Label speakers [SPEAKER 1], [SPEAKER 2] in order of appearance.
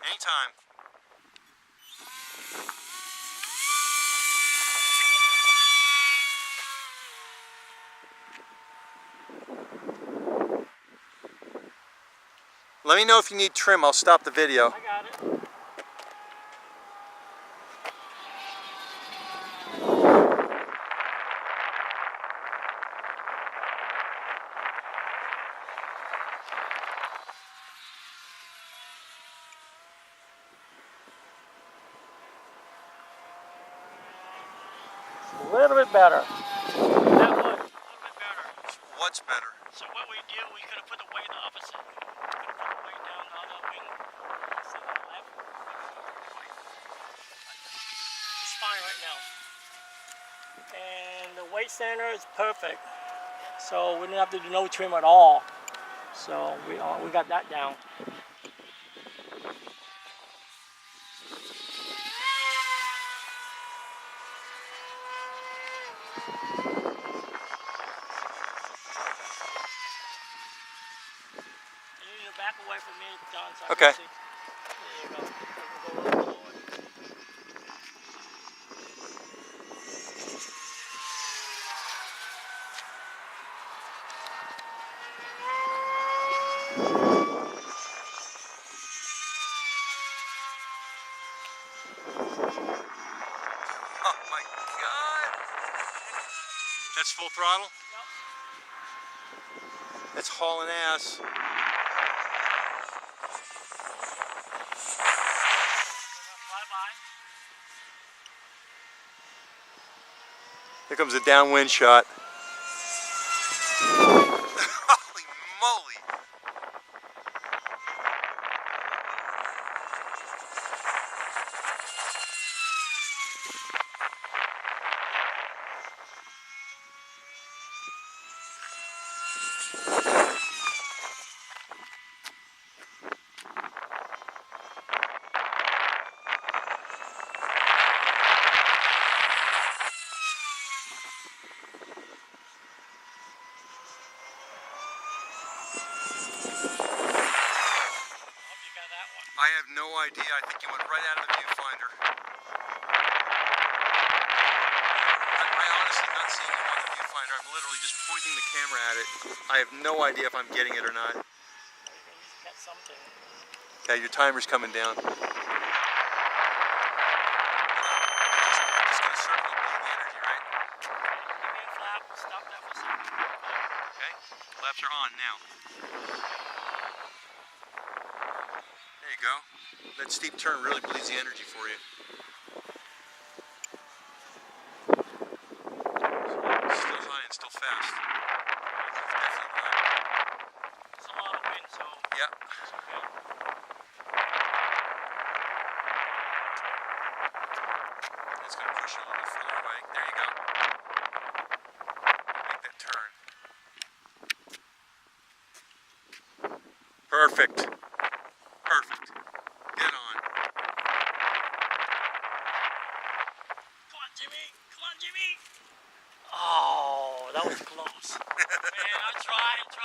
[SPEAKER 1] Anytime. Let me know if you need trim. I'll stop the video.
[SPEAKER 2] I got it. A little bit better. That one, a little bit better.
[SPEAKER 1] What's better?
[SPEAKER 2] So what we did, we could have put the weight the opposite. We could have put the weight down the other wing. Instead of the left, right. It's fine right now. And the weight center is perfect. So we didn't have to do no trim at all. So we got that down. You need to back away from me, John, so I
[SPEAKER 1] Okay.
[SPEAKER 2] can see. There you go. You can go a little forward.
[SPEAKER 1] Oh my God! That's full throttle?
[SPEAKER 2] Yep.
[SPEAKER 1] That's hauling ass.
[SPEAKER 2] Fly by.
[SPEAKER 1] Here comes a downwind shot. Holy moly! I have no idea. I think you went right out of the viewfinder. I honestly not seeing you on the viewfinder. I'm literally just pointing the camera at it. I have no idea if I'm getting it or not.
[SPEAKER 2] Get something.
[SPEAKER 1] Okay, your timer's coming down. Just gonna circle and bleed the energy, right?
[SPEAKER 2] Give me a flap. Stop that for a second.
[SPEAKER 1] Okay, flaps are on now. There you go. That steep turn really bleeds the energy for you. Still high and still fast. Definitely high.
[SPEAKER 2] There's a lot of wind, so
[SPEAKER 1] Yep.
[SPEAKER 2] it's okay.
[SPEAKER 1] It's going to push you a little bit further away. There you go. Make that turn. Perfect. Perfect. Get on.
[SPEAKER 2] Come on, Jimmy. Come on, Jimmy. Oh, that was close. Man, I tried.